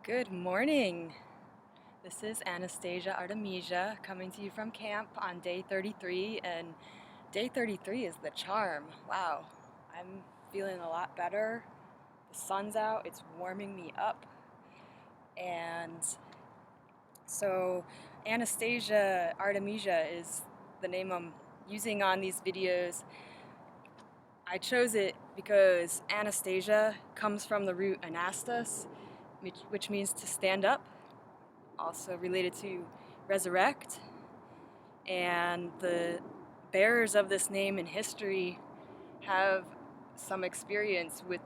Good morning. This is Anastasia Artemisia coming to you from camp on day 33, and day 33 is the charm. Wow, I'm feeling a lot better. The sun's out, it's warming me up. And so Anastasia Artemisia is the name I'm using on these videos. I chose it because Anastasia comes from the root anastas, which means to stand up, also related to resurrect, and the bearers of this name in history have some experience with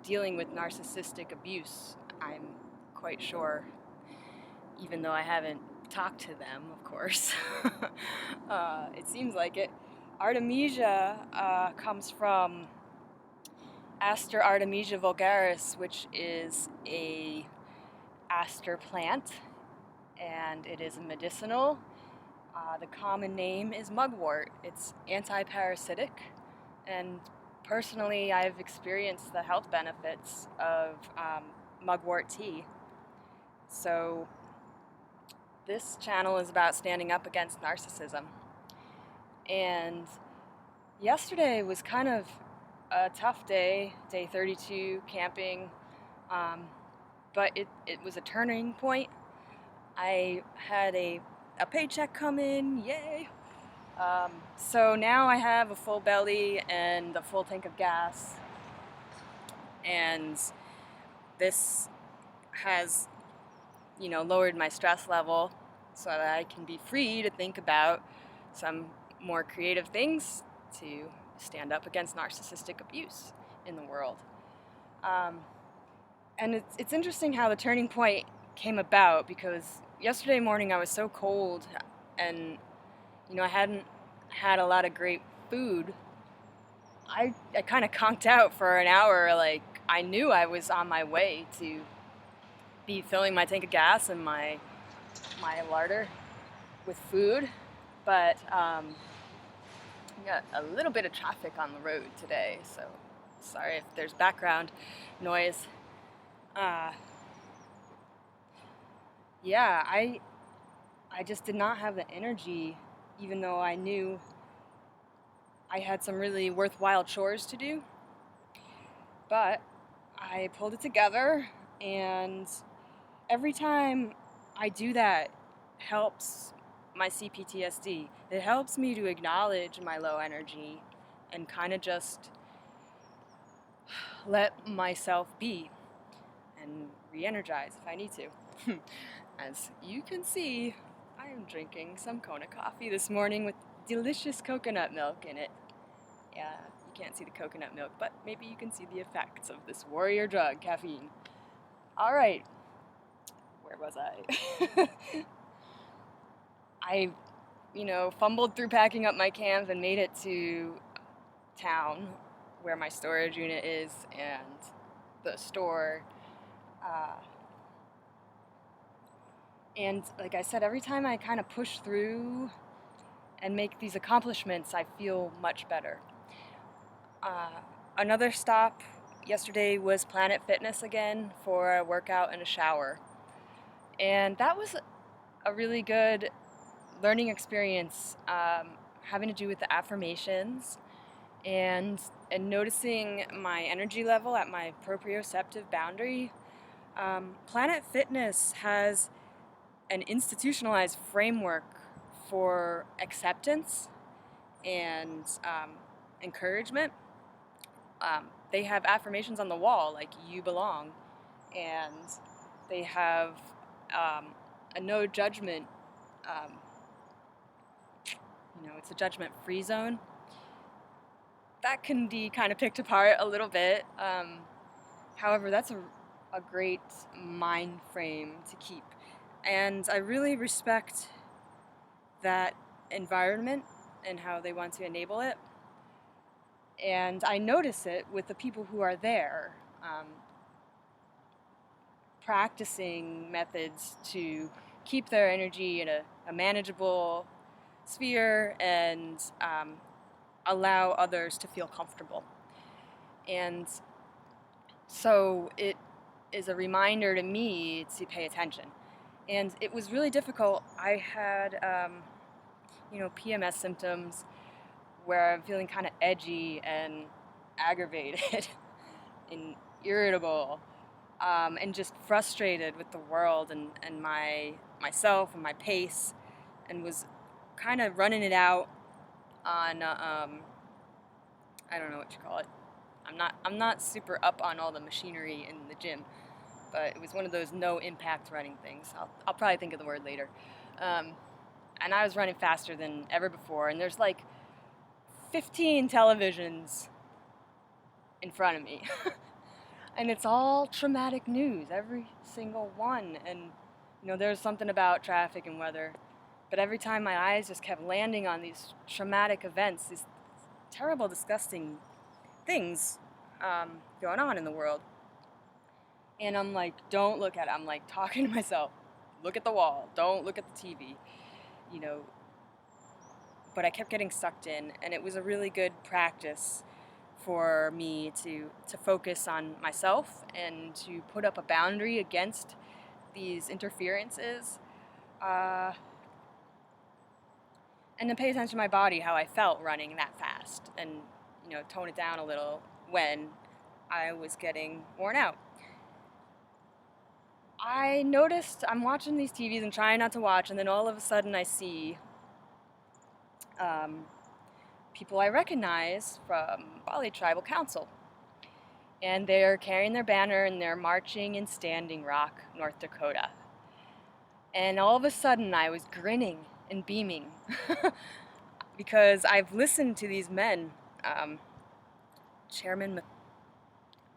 dealing with narcissistic abuse, I'm quite sure, even though I haven't talked to them, of course. It seems like it. Artemisia comes from Aster Artemisia vulgaris, which is a aster plant, and it is medicinal. The common name is mugwort. It's anti-parasitic, and personally I've experienced the health benefits of mugwort tea. So this channel is about standing up against narcissism. And yesterday was kind of a tough day, day 32, camping, but it was a turning point. I had a paycheck come in, yay! So now I have a full belly and a full tank of gas, and this has, lowered my stress level so that I can be free to think about some more creative things to stand up against narcissistic abuse in the world. And it's interesting how the turning point came about, because yesterday morning I was so cold and I hadn't had a lot of great food. I kind of conked out for an hour. Like, I knew I was on my way to be filling my tank of gas and my larder with food, but we got a little bit of traffic on the road today, so sorry if there's background noise. Yeah, I just did not have the energy, even though I knew I had some really worthwhile chores to do. But I pulled it together, and every time I do that helps my CPTSD. It helps me to acknowledge my low energy and kind of just let myself be and re-energize if I need to. As you can see, I am drinking some Kona coffee this morning with delicious coconut milk in it. Yeah, you can't see the coconut milk, but maybe you can see the effects of this warrior drug, caffeine. Alright, where was I? I, fumbled through packing up my cans and made it to town where my storage unit is and the store. And like I said, every time I kind of push through and make these accomplishments, I feel much better. Another stop yesterday was Planet Fitness again for a workout and a shower. And that was a really good learning experience, having to do with the affirmations and noticing my energy level at my proprioceptive boundary. Planet Fitness has an institutionalized framework for acceptance and encouragement. They have affirmations on the wall like "you belong," and they have a no judgment. It's a judgment-free zone. That can be kind of picked apart a little bit. However, that's a great mind frame to keep. And I really respect that environment and how they want to enable it. And I notice it with the people who are there, practicing methods to keep their energy in a manageable sphere and allow others to feel comfortable. And so it is a reminder to me to pay attention. And it was really difficult. I had, PMS symptoms where I'm feeling kind of edgy and aggravated and irritable, and just frustrated with the world and myself and my pace, and was kind of running it out on I don't know what you call it. I'm not super up on all the machinery in the gym, but it was one of those no impact running things. I'll probably think of the word later. And I was running faster than ever before, and there's like 15 televisions in front of me. And it's all traumatic news, every single one. And there's something about traffic and weather, but every time my eyes just kept landing on these traumatic events, these terrible, disgusting things going on in the world. And I'm like, don't look at it. I'm like talking to myself, look at the wall, don't look at the TV, But I kept getting sucked in, and it was a really good practice for me to focus on myself and to put up a boundary against these interferences, and to pay attention to my body, how I felt running that fast, and tone it down a little when I was getting worn out. I noticed I'm watching these TVs and trying not to watch, and then all of a sudden I see people I recognize from Bali Tribal Council. And they're carrying their banner and they're marching in Standing Rock, North Dakota. And all of a sudden I was grinning and beaming because I've listened to these men. Chairman,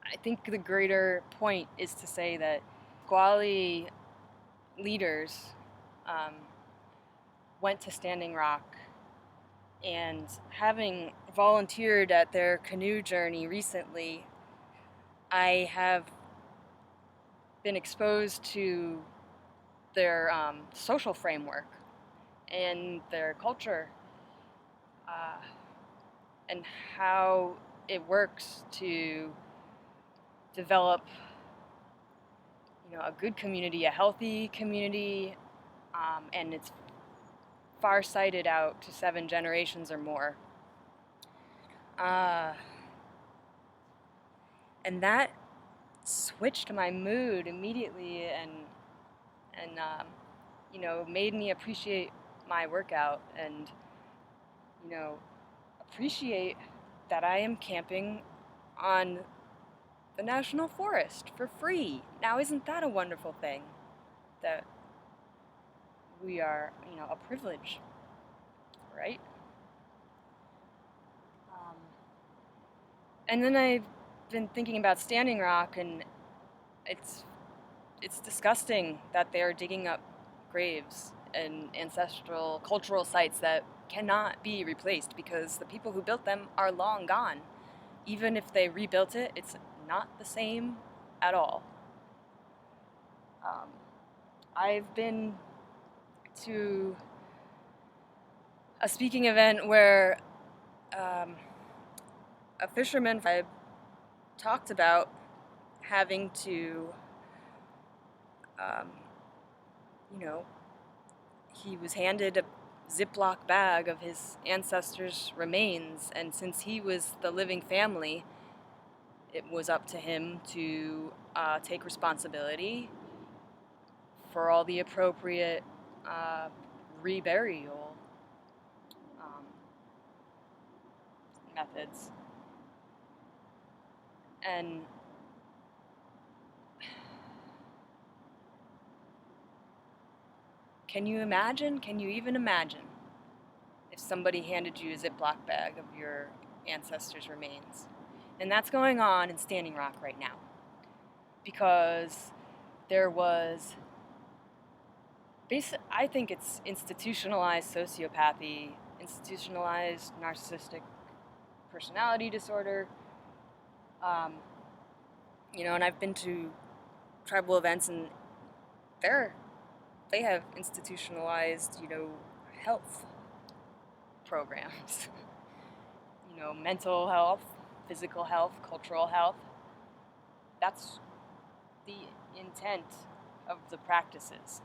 I think the greater point is to say that Gwali leaders went to Standing Rock, and having volunteered at their canoe journey recently, I have been exposed to their social framework and their culture, and how it works to develop a good community, a healthy community, and it's far-sighted out to 7 generations or more. And that switched my mood immediately, and made me appreciate my workout, and appreciate that I am camping on the national forest for free. Now, isn't that a wonderful thing? That we are, a privilege, right? And then I've been thinking about Standing Rock, and it's disgusting that they're digging up graves and ancestral cultural sites that cannot be replaced because the people who built them are long gone. Even if they rebuilt it, it's not the same at all. I've been to a speaking event where a fisherman I talked about having to, he was handed a Ziploc bag of his ancestors' remains, and since he was the living family, it was up to him to take responsibility for all the appropriate reburial methods. And can you even imagine if somebody handed you a Ziploc bag of your ancestors' remains? And that's going on in Standing Rock right now, because there was I think it's institutionalized sociopathy, institutionalized narcissistic personality disorder, and I've been to tribal events, and they have institutionalized, health programs, mental health, physical health, cultural health. the intent of the practices.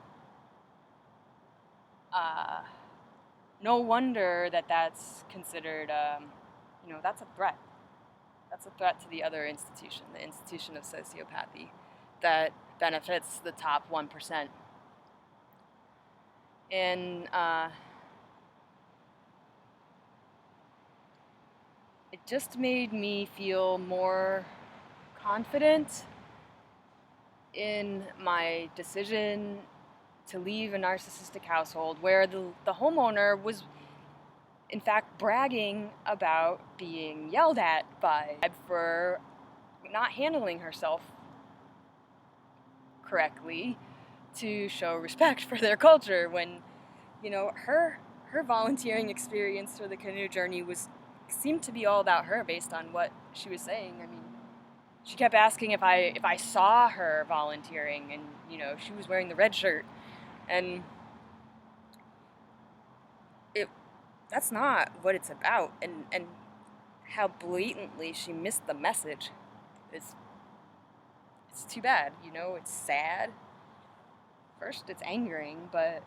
No wonder that that's considered, that's a threat. That's a threat to the other institution, the institution of sociopathy, that benefits the top 1%. And it just made me feel more confident in my decision to leave a narcissistic household where the homeowner was in fact bragging about being yelled at by for not handling herself correctly to show respect for their culture, when her volunteering experience for the canoe journey seemed to be all about her based on what she was saying. I mean, she kept asking if I saw her volunteering, and she was wearing the red shirt, and that's not what it's about. And how blatantly she missed the message is it's too bad. It's sad. First, it's angering, but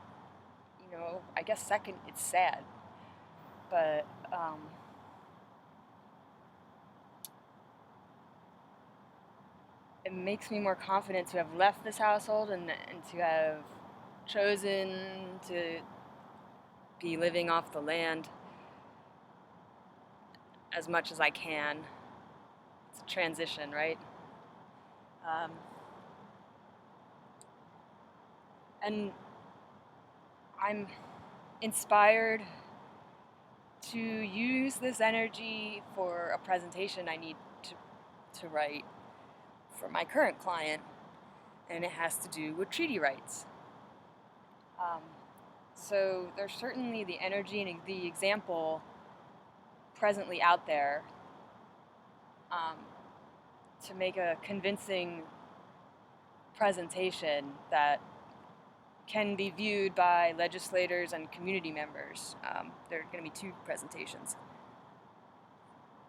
I guess second, it's sad. But it makes me more confident to have left this household and to have chosen to be living off the land as much as I can. It's a transition, right? And I'm inspired to use this energy for a presentation I need to write for my current client, and it has to do with treaty rights. So there's certainly the energy and the example presently out there to make a convincing presentation that can be viewed by legislators and community members. There are going to be 2 presentations.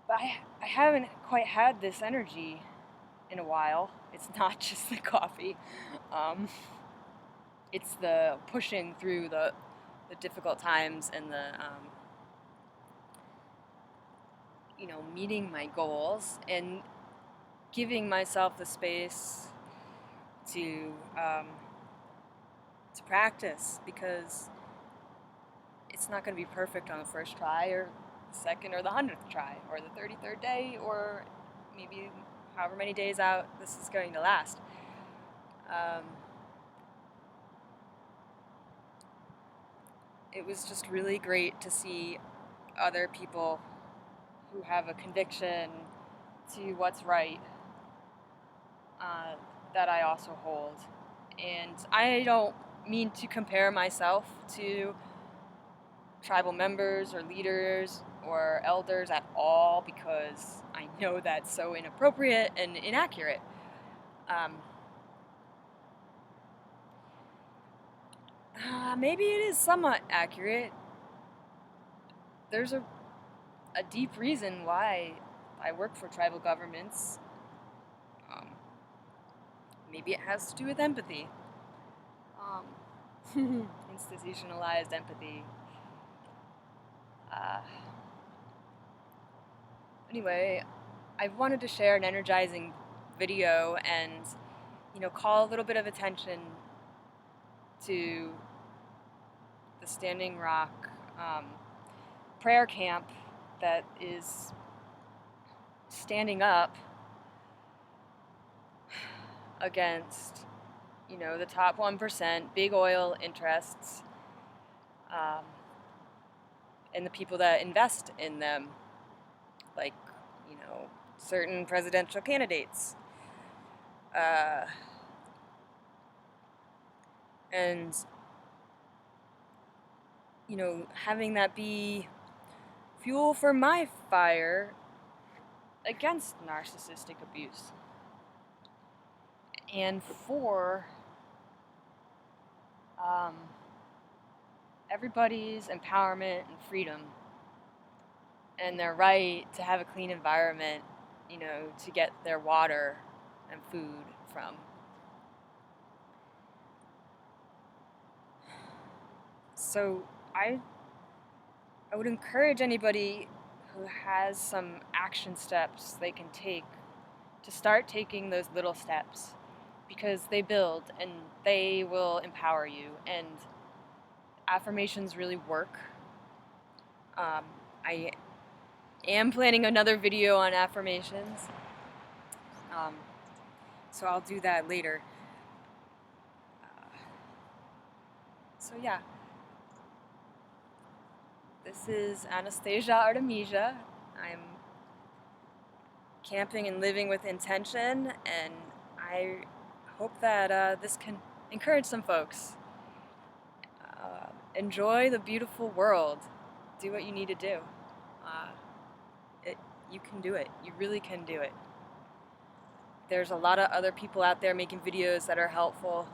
But I haven't quite had this energy in a while. It's not just the coffee. It's the pushing through the difficult times and the meeting my goals and giving myself the space to practice, because it's not going to be perfect on the first try or the second or the 100th try or the 33rd day or maybe however many days out this is going to last. It was just really great to see other people who have a conviction to what's right that I also hold. And I don't mean to compare myself to tribal members or leaders or elders at all, because I know that's so inappropriate and inaccurate. Maybe it is somewhat accurate. There's a deep reason why I work for tribal governments. Maybe it has to do with empathy. Institutionalized empathy. Anyway, I wanted to share an energizing video and, call a little bit of attention to the Standing Rock prayer camp that is standing up against, the top 1%, big oil interests, and the people that invest in them, like, certain presidential candidates. And, having that be fuel for my fire against narcissistic abuse and for everybody's empowerment and freedom and their right to have a clean environment, to get their water and food from. So I would encourage anybody who has some action steps they can take to start taking those little steps, because they build and they will empower you, and affirmations really work. I am planning another video on affirmations, so I'll do that later. So yeah, this is Anastasia Artemisia. I'm camping and living with intention, and I hope that this can encourage some folks. Enjoy the beautiful world. Do what you need to do. You can do it. You really can do it. There's a lot of other people out there making videos that are helpful.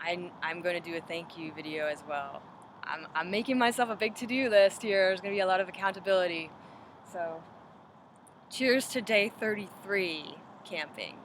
I'm going to do a thank you video as well. I'm making myself a big to-do list here. There's going to be a lot of accountability. So, cheers to day 33 camping.